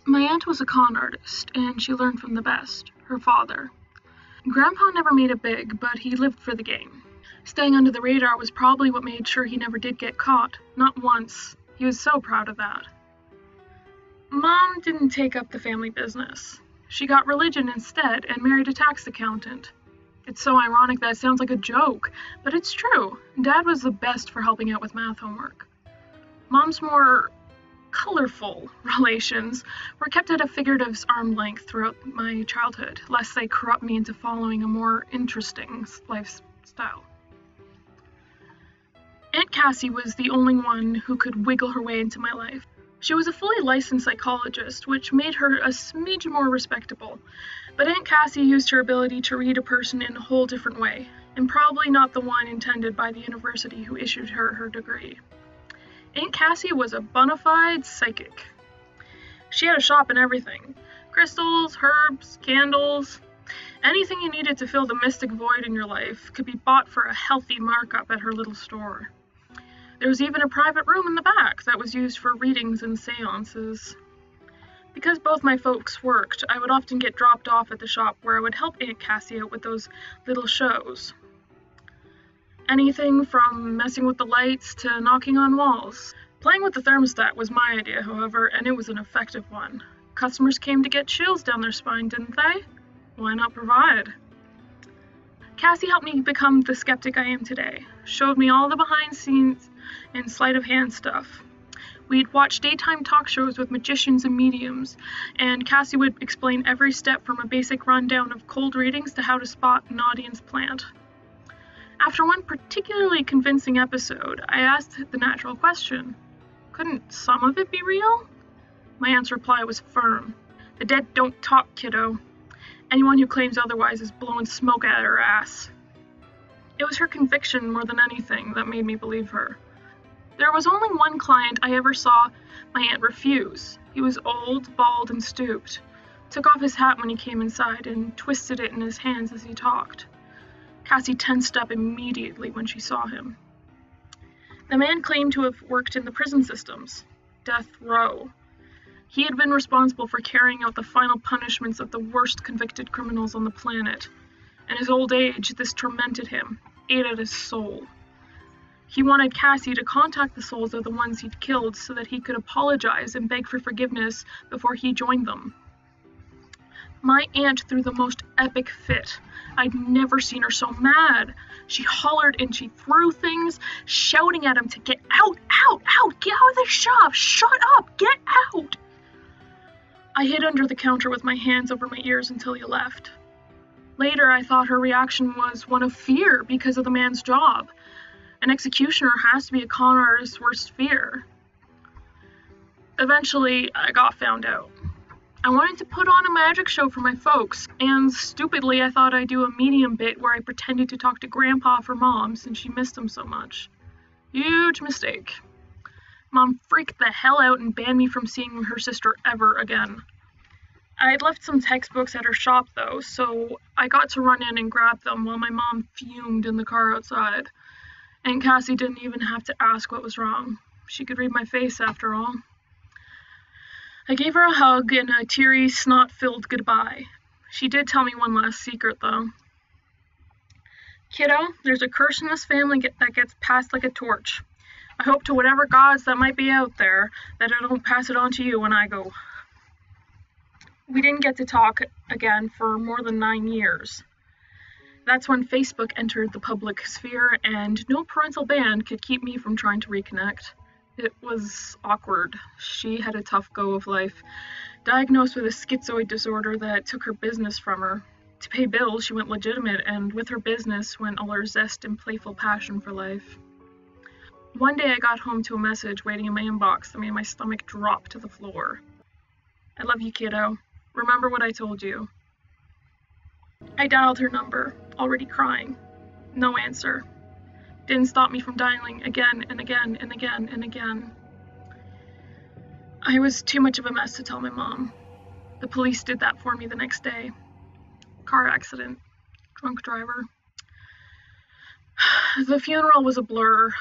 My aunt was a con artist, and she learned from the best, her father. Grandpa never made it big, but he lived for the game. Staying under the radar was probably what made sure he never did get caught, not once. He was so proud of that. Mom didn't take up the family business. She got religion instead and married a tax accountant. It's so ironic that it sounds like a joke, but it's true. Dad was the best for helping out with math homework. Mom's more colorful relations were kept at a figurative arm's length throughout my childhood, lest they corrupt me into following a more interesting lifestyle. Aunt Cassie was the only one who could wiggle her way into my life. She was a fully licensed psychologist, which made her a smidge more respectable, but Aunt Cassie used her ability to read a person in a whole different way, and probably not the one intended by the university who issued her her degree. Aunt Cassie was a bona fide psychic. She had a shop and everything. Crystals, herbs, candles. Anything you needed to fill the mystic void in your life could be bought for a healthy markup at her little store. There was even a private room in the back that was used for readings and seances. Because both my folks worked, I would often get dropped off at the shop where I would help Aunt Cassie out with those little shows. Anything from messing with the lights to knocking on walls. Playing with the thermostat was my idea, however, and it was an effective one. Customers came to get chills down their spine, didn't they? Why not provide? Cassie helped me become the skeptic I am today, showed me all the behind scenes and sleight of hand stuff. We'd watch daytime talk shows with magicians and mediums, and Cassie would explain every step from a basic rundown of cold readings to how to spot an audience plant. After one particularly convincing episode, I asked the natural question, couldn't some of it be real? My aunt's reply was firm. The dead don't talk, kiddo. Anyone who claims otherwise is blowing smoke at her ass. It was her conviction more than anything that made me believe her. There was only one client I ever saw my aunt refuse. He was old, bald, and stooped. Took off his hat when he came inside and twisted it in his hands as he talked. Cassie tensed up immediately when she saw him. The man claimed to have worked in the prison systems, death row. He had been responsible for carrying out the final punishments of the worst convicted criminals on the planet. In his old age, this tormented him, ate at his soul. He wanted Cassie to contact the souls of the ones he'd killed so that he could apologize and beg for forgiveness before he joined them. My aunt threw the most epic fit. I'd never seen her so mad. She hollered and she threw things, shouting at him to get out, get out of the shop, shut up, get out. I hid under the counter with my hands over my ears until he left. Later, I thought her reaction was one of fear because of the man's job. An executioner has to be a con artist's worst fear. Eventually, I got found out. I wanted to put on a magic show for my folks, and stupidly I thought I'd do a medium bit where I pretended to talk to Grandpa for Mom since she missed him so much. Huge mistake. Mom freaked the hell out and banned me from seeing her sister ever again. I had left some textbooks at her shop though, so I got to run in and grab them while my mom fumed in the car outside. Aunt Cassie didn't even have to ask what was wrong. She could read my face after all. I gave her a hug and a teary, snot-filled goodbye. She did tell me one last secret, though. Kiddo, there's a curse in this family that gets passed like a torch. I hope to whatever gods that might be out there that I don't pass it on to you when I go. We didn't get to talk again for more than 9 years. That's when Facebook entered the public sphere, and no parental ban could keep me from trying to reconnect. It was awkward. She had a tough go of life, diagnosed with a schizoid disorder that took her business from her. To pay bills, she went legitimate, and with her business went all her zest and playful passion for life. One day I got home to a message waiting in my inbox that made my stomach drop to the floor. I love you, kiddo. Remember what I told you. I dialed her number, already crying. No answer. Didn't stop me from dialing again and again and again and again. I was too much of a mess to tell my mom. The police did that for me the next day. Car accident. Drunk driver. The funeral was a blur.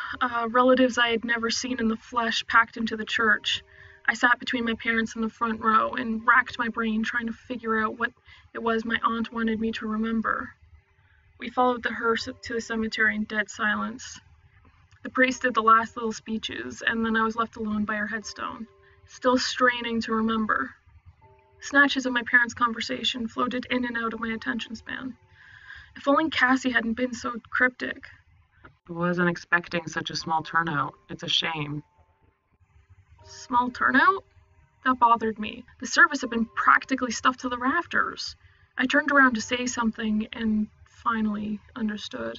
Relatives I had never seen in the flesh packed into the church. I sat between my parents in the front row and racked my brain trying to figure out what it was my aunt wanted me to remember. We followed the hearse to the cemetery in dead silence. The priest did the last little speeches, and then I was left alone by her headstone, still straining to remember. Snatches of my parents' conversation floated in and out of my attention span. If only Cassie hadn't been so cryptic. I wasn't expecting such a small turnout. It's a shame. Small turnout? That bothered me. The service had been practically stuffed to the rafters. I turned around to say something and finally understood.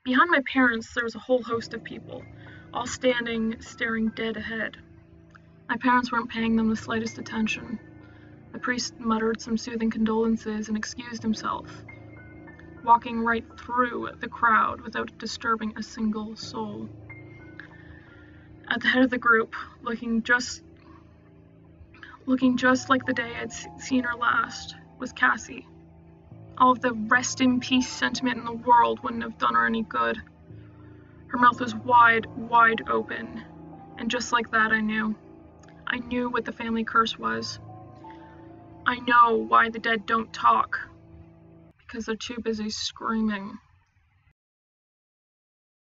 Behind my parents, there was a whole host of people, all standing, staring dead ahead. My parents weren't paying them the slightest attention. The priest muttered some soothing condolences and excused himself, walking right through the crowd without disturbing a single soul. At the head of the group, looking just like the day I'd seen her last, was Cassie. All of the rest in peace sentiment in the world wouldn't have done her any good. Her mouth was wide, wide open, and just like that I knew. I knew what the family curse was. I know why the dead don't talk, because they're too busy screaming.